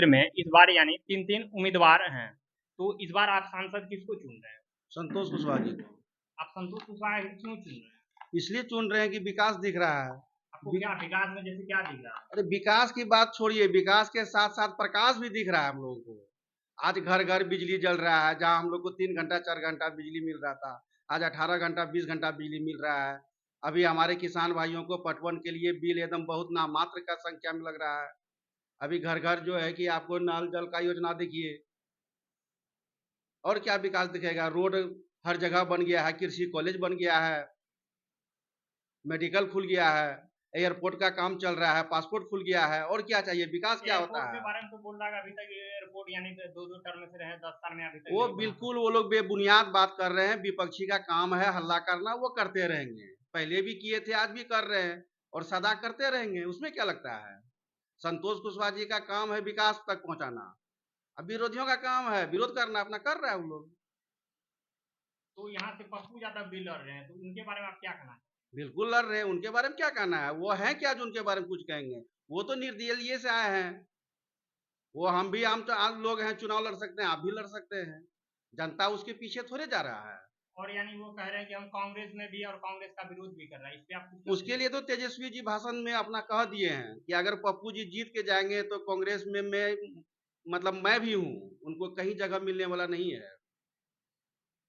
क्षेत्र में इस बार यानी 3-3 उम्मीदवार हैं। तो इस बार आप सांसद किसको चुन रहे हैं? संतोष कुशवाहा जी को। आप संतोष कुशवाहा क्यों चुन रहे हैं? इसलिए चुन रहे हैं कि विकास दिख रहा है। आपको क्या विकास में जैसे क्या दिख रहा है? अरे विकास की बात छोड़िए, विकास के साथ साथ प्रकाश भी दिख रहा है हम लोगों को। आज घर घर बिजली जल रहा है, जहां हम लोग को 3 घंटा 4 घंटा बिजली मिल रहा था, आज 18 घंटा 20 घंटा बिजली मिल रहा है। अभी हमारे किसान भाइयों को पटवन के लिए बिल एकदम बहुत नामात्र का संख्या में लग रहा है। अभी घर घर जो है कि आपको नल जल का योजना देखिए। और क्या विकास दिखेगा? रोड हर जगह बन गया है, कृषि कॉलेज बन गया है, मेडिकल खुल गया है, एयरपोर्ट का काम चल रहा है, पासपोर्ट खुल गया है। और क्या चाहिए? विकास क्या होता एयरपोर्ट के है? बारे में तो बोल रहा है अभी तक एयरपोर्ट यानी 2-2 टर्म से रहे 10 साल में अभी तक वो नहीं बना। बिल्कुल वो लोग बेबुनियाद बात कर रहे हैं। विपक्षी का काम है हल्ला करना, वो करते रहेंगे। पहले भी किए थे, आज भी कर रहे हैं और सदा करते रहेंगे। उसमें क्या लगता है? संतोष कुशवाहा जी का काम है विकास तक पहुंचाना। अब विरोधियों का काम है विरोध करना, अपना कर रहा है वो लोग। तो यहाँ से पप्पू यादव भी लड़ रहे हैं, तो उनके बारे में आप क्या कहना? बिल्कुल लड़ रहे हैं, उनके बारे में क्या कहना है? वो है क्या जो उनके बारे में कुछ कहेंगे? वो तो निर्दलीय से आए हैं। वो हम भी आम तो आज लोग हैं, चुनाव लड़ सकते हैं, आप भी लड़ सकते हैं। जनता उसके पीछे थोड़े जा रहा है। और यानी वो कह रहे हैं कि हम कांग्रेस में भी और कांग्रेस का विरोध भी कर रहा है, इस पे आप कुछ उसके लिए तो तेजस्वी जी भाषण में अपना कह दिए हैं कि अगर पप्पू जी जीत के जाएंगे तो कांग्रेस में मैं भी हूँ, उनको कहीं जगह मिलने वाला नहीं है।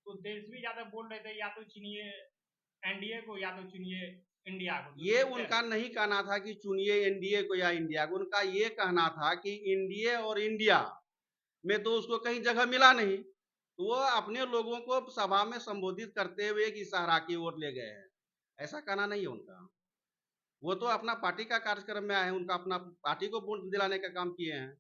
तो तेजस्वी यादव बोल रहे थे या तो चुनिए एनडीए को या तो चुनिए इंडिया को, तो ये चुनते उनका हैं। नहीं कहना था कि चुनिए एनडीए को या इंडिया को, उनका ये कहना था कि इंडिया और इंडिया में तो उसको कहीं जगह मिला नहीं, तो वो अपने लोगों को सभा में संबोधित करते हुए कि सहारा की ओर ले गए हैं। ऐसा कहना नहीं है उनका। वो तो अपना पार्टी का कार्यक्रम में आए हैं, उनका अपना पार्टी को वोट दिलाने का काम किए हैं।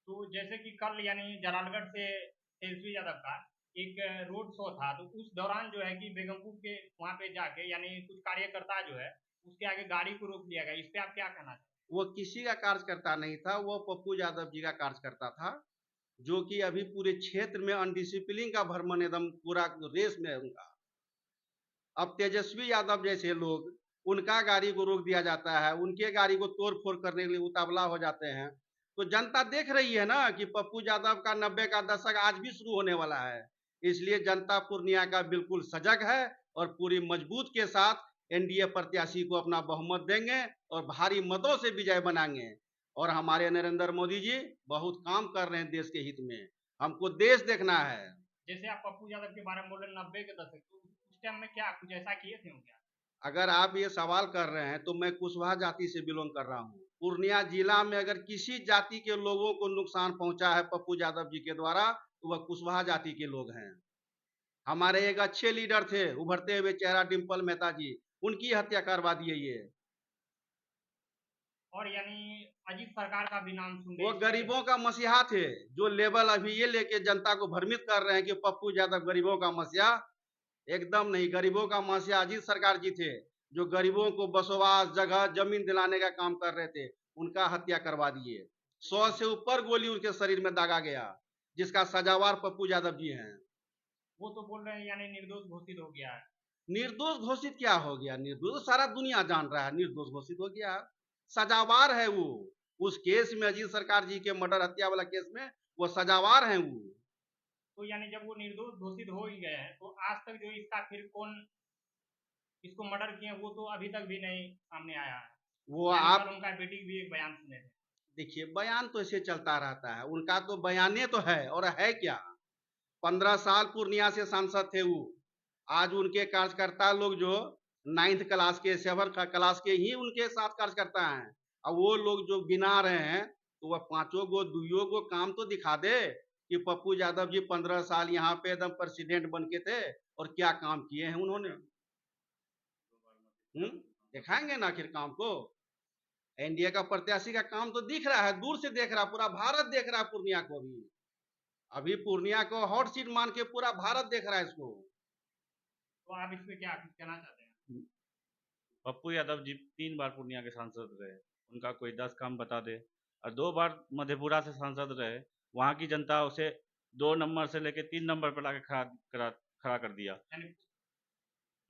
तो जैसे कि कल यानी जलालगढ़ से तेजस्वी यादव का एक रोड शो था, तो उस दौरान जो है कि बेगमपुर के वहां पे जाके यानी कुछ कार्यकर्ता जो है उसके आगे गाड़ी को रोक दिया गया, इस पे आप क्या कहना चाहते वो किसी का कार्यकर्ता नहीं था, वो पप्पू यादव जी का कार्यकर्ता था, जो कि अभी पूरे क्षेत्र में अनडिसिप्लिन का भ्रमण एकदम पूरा रेस में है उनका। अब तेजस्वी यादव जैसे लोग, उनका गाड़ी को रोक दिया जाता है, उनके गाड़ी को तोड़ फोड़ करने के लिए उतावला हो जाते हैं। तो जनता देख रही है ना कि पप्पू यादव का 90 का दशक आज भी शुरू होने वाला है। इसलिए जनता पूर्णिया का बिल्कुल सजग है और पूरी मजबूत के साथ एनडीए प्रत्याशी को अपना बहुमत देंगे और भारी मतों से विजय बनाएंगे। और हमारे नरेंद्र मोदी जी बहुत काम कर रहे हैं देश के हित में। हमको देश देखना है। हैं? जैसे आप पप्पू यादव के बारे में बोल रहे 90 के दशक, तो उस टाइम में क्या कुछ ऐसा किए थे क्या? अगर आप ये सवाल कर रहे हैं तो मैं कुशवाहा जाति से बिलोंग कर रहा हूँ। पूर्णिया जिला में अगर किसी जाति के लोगों को नुकसान पहुंचा है पप्पू यादव जी के द्वारा, तो वह कुशवाहा जाति के लोग हैं। हमारे एक अच्छे लीडर थे, उभरते हुए चेहरा डिम्पल मेहता जी, उनकी हत्या करवा दी है ये। और यानी अजीत सरकार का भी नाम सुन वो रहे हैं। गरीबों का मसीहा थे, जो लेवल अभी ये लेके जनता को भ्रमित कर रहे हैं कि पप्पू यादव गरीबों का मसीहा। एकदम नहीं, गरीबों का मसीहा अजीत सरकार जी थे, जो गरीबों को बसवास जगह जमीन दिलाने का काम कर रहे थे। उनका हत्या करवा दिए। 100 से ऊपर गोली उनके शरीर में दागा गया, जिसका सजावार पप्पू यादव जी हैं। वो तो बोल रहे हैं यानी निर्दोष घोषित हो गया है। निर्दोष घोषित क्या हो गया? निर्दोष सारा दुनिया जान रहा है, निर्दोष घोषित हो गया। सजावार है वो। उस केस में, अजीत सरकार जी के मर्डर हत्या वाला केस में वो सजावार है वो। तो यानी जब वो निर्दोष घोषित हो ही गए हैं, तो आज तक जो इसका फिर कौन इसको मर्डर किए वो तो अभी तक भी नहीं सामने आया है। वो यानी आप कल उनका बेटी भी एक बयान सुने थे। देखिए, बयान तो ऐसे चलता रहता है, उनका तो बयाने तो है और है क्या। 15 साल पूर्णिया से सांसद थे वो। आज उनके कार्यकर्ता लोग जो 9th क्लास के 7th क्लास के ही उनके साथ कार्यकर्ता हैं। अब वो लोग जो गिना रहे हैं, तो वह 5 गो 2 गो काम तो दिखा दे कि पप्पू यादव जी 15 साल यहाँ पे एकदम प्रेसिडेंट बन के थे और क्या काम किए हैं उन्होंने। दिखाएंगे ना आखिर काम को। एनडीए का प्रत्याशी का काम तो दिख रहा है, दूर से देख रहा है, पूरा भारत देख रहा है पूर्णिया को। भी अभी पूर्णिया को हॉट सीट मान के पूरा भारत देख रहा है इसको। तो आप इस पे क्या कुछ कहना चाहते हैं? पप्पू यादव जी 3 बार पूर्णिया के सांसद रहे, उनका कोई 10 काम बता दे। और 2 बार मधेपुरा से सांसद रहे, वहाँ की जनता उसे 2 नंबर से लेके 3 नंबर पर लाके खड़ा कर दिया। यानी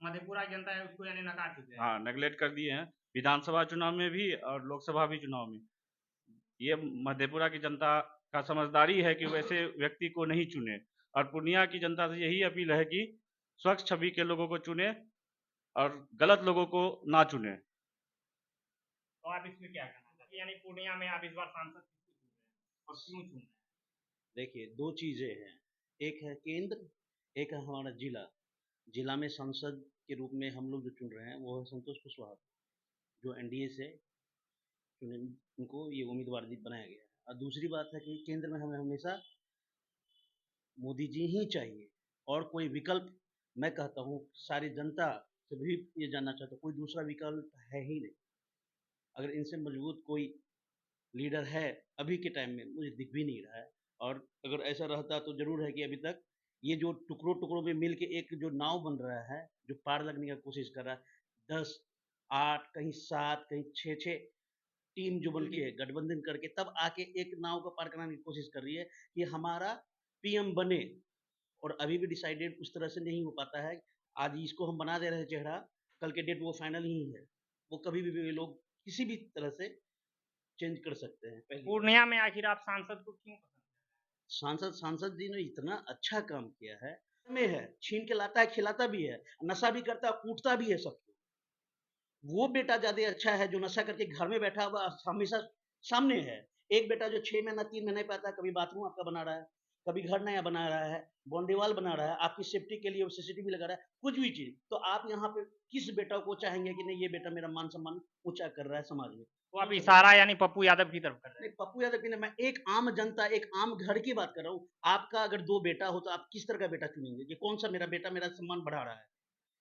मधेपुरा की जनता है उसको यानी नकार चुके हैं। हाँ, नेगलेक्ट कर दिए हैं, विधानसभा चुनाव में भी और लोकसभा भी चुनाव में। ये मधेपुरा की जनता का समझदारी है कि वैसे व्यक्ति को नहीं चुने, और पूर्णिया की जनता से यही अपील है कि स्वच्छ छवि के लोगों को चुने और गलत लोगों को ना चुने। तो आप इसमें क्या कहना चाहते हैं, यानी पूर्णिया में आप इस बार सांसद किसको चुन रहे हैं और क्यों चुन रहे हैं? देखिए, दो चीज़ें हैं, एक है केंद्र, एक है हमारा जिला। जिला में सांसद के रूप में हम लोग जो चुन रहे हैं वो है संतोष कुशवाहा, जो एनडीए से चुने, उनको ये उम्मीदवार बनाया गया है। और दूसरी बात है कि केंद्र में हमें हमेशा मोदी जी ही चाहिए, और कोई विकल्प, मैं कहता हूँ सारी जनता से भी ये जानना चाहता हूँ, कोई दूसरा विकल्प है ही नहीं। अगर इनसे मजबूत कोई लीडर है अभी के टाइम में, मुझे दिख भी नहीं रहा है। और अगर ऐसा रहता तो ज़रूर है कि अभी तक ये जो टुकड़ों-टुकड़ों में मिल के एक जो नाव बन रहा है, जो पार लगने का कोशिश कर रहा है, 10, 8, कहीं 7, कहीं 6-6 टीम जो बन के है, गठबंधन करके तब आके एक नाव को पार कराने की कोशिश कर रही है कि हमारा पीएम बने, और अभी भी डिसाइडेड उस तरह से नहीं हो पाता है। आज इसको हम बना दे रहे हैं चेहरा, कल के डेट वो फाइनल ही है। वो कभी भी ये लोग किसी भी तरह से चेंज कर सकते हैं। पहली पूर्णिया में आखिर आप सांसद को क्यों पसंद सांसद जी ने इतना अच्छा काम किया है, छीन के लाता है, खिलाता भी है, नशा भी करता है, कूटता भी है सबको। वो बेटा ज़्यादा अच्छा है जो नशा करके घर में बैठा हुआ हमेशा सामने है। एक बेटा जो 6 महीना 3 महीने पे आता है, कभी बाथरूम आपका बना रहा है, कभी घर नया बना रहा है, बाउंड्री वॉल बना रहा है, आपकी सेफ्टी के लिए सीसीटीवी लगा रहा है, कुछ भी चीज़। तो आप यहाँ पे किस बेटा को चाहेंगे कि नहीं ये बेटा मेरा मान-सम्मान ऊँचा कर रहा है समाज में? तो आप इशारा यानी पप्पू यादव की तरफ कर रहे नहीं, पप्पू यादव की नहीं, मैं एक आम जनता, एक आम घर की बात कर रहा हूँ। आपका अगर 2 बेटा हो तो आप किस तरह का बेटा चुनेंगे कि कौन-सा मेरा बेटा मेरा सम्मान बढ़ा रहा है?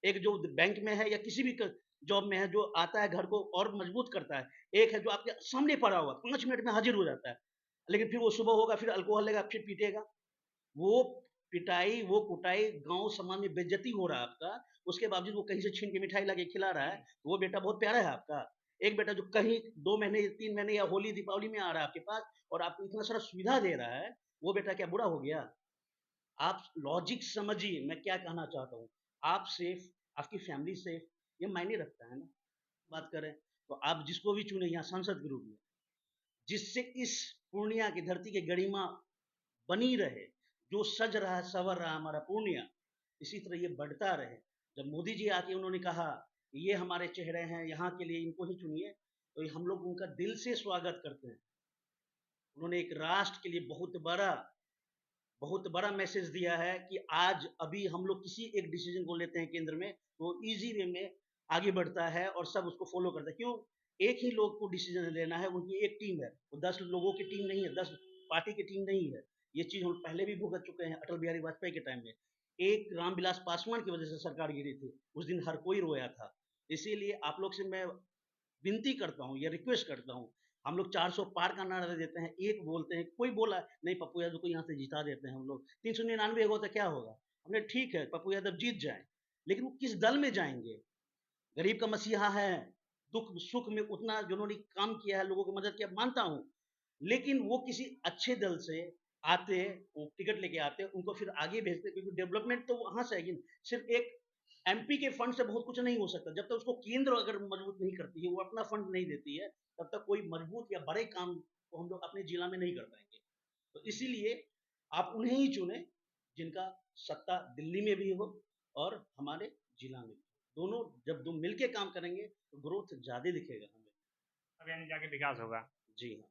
एक जो बैंक में है या किसी भी जॉब में है, जो आता है घर को और मजबूत करता है। एक है जो आपके सामने पड़ा हुआ 5 मिनट में हाजिर हो जाता है, लेकिन फिर वो सुबह होगा, फिर अल्कोहल लेगा, फिर पीटेगा। वो पिटाई, वो कुटाई, गांव समाज में बेइज्जती हो रहा है आपका, उसके बावजूद वो कहीं से छीन के मिठाई लाके खिला रहा है, वो बेटा बहुत प्यारा है आपका। एक बेटा जो कहीं 2 महीने 3 महीने या होली दीपावली में आ रहा है आपके पास और आपको इतना सारा सुविधा दे रहा है, वो बेटा क्या बुरा हो गया? आप लॉजिक समझिए मैं क्या कहना चाहता हूँ। आप सेफ, आपकी फैमिली सेफ, ये मायने रखता है ना। बात करें तो आप जिसको भी चुने यहाँ सांसद के रूप में, जिससे इस पूर्णिया की धरती की गरिमा बनी रहे, जो सज रहा संवर रहा हमारा पूर्णिया, इसी तरह ये बढ़ता रहे। जब मोदी जी आके उन्होंने कहा ये हमारे चेहरे हैं, यहाँ के लिए इनको ही चुनिए, तो हम लोग उनका दिल से स्वागत करते हैं। उन्होंने एक राष्ट्र के लिए बहुत बड़ा मैसेज दिया है कि आज अभी हम लोग किसी एक डिसीजन को लेते हैं केंद्र में, तो इजी वे में आगे बढ़ता है और सब उसको फॉलो करते हैं। क्यों? एक ही लोग को डिसीजन लेना है, उनकी एक टीम है, वो 10 लोगों की टीम नहीं है, 10 पार्टी की टीम नहीं है। ये चीज़ हम पहले भी भुगत चुके हैं अटल बिहारी वाजपेयी के टाइम में। एक रामविलास पासवान की वजह से सरकार गिरी थी, उस दिन हर कोई रोया था। इसीलिए आप लोग से मैं विनती करता हूँ या रिक्वेस्ट करता हूँ, हम लोग 400 पार का नारा देते हैं, एक बोलते हैं, कोई बोला नहीं पप्पू यादव को यहाँ से जिता देते हैं हम लोग, 399 होगा तो क्या होगा? हमने ठीक है पप्पू यादव जीत जाए, लेकिन वो किस दल में जाएंगे? गरीब का मसीहा है, दुख सुख में उतना जिन्होंने काम किया है, लोगों की मदद किया, मानता हूँ, लेकिन वो किसी अच्छे दल से आते, वो टिकट लेके आते, उनको फिर आगे भेजते, क्योंकि डेवलपमेंट तो वहां से आएगी। सिर्फ एक एमपी के फंड से बहुत कुछ नहीं हो सकता, जब तक उसको केंद्र अगर मजबूत नहीं करती है, वो अपना फंड नहीं देती है, तब तक कोई मजबूत या बड़े काम को हम लोग अपने जिला में नहीं कर पाएंगे। तो इसीलिए आप उन्हें ही चुने जिनका सत्ता दिल्ली में भी हो और हमारे जिला में भी। दोनों जब दो मिलके काम करेंगे तो ग्रोथ ज्यादा दिखेगा हमें। अब यानी जाके विकास होगा? जी हाँ।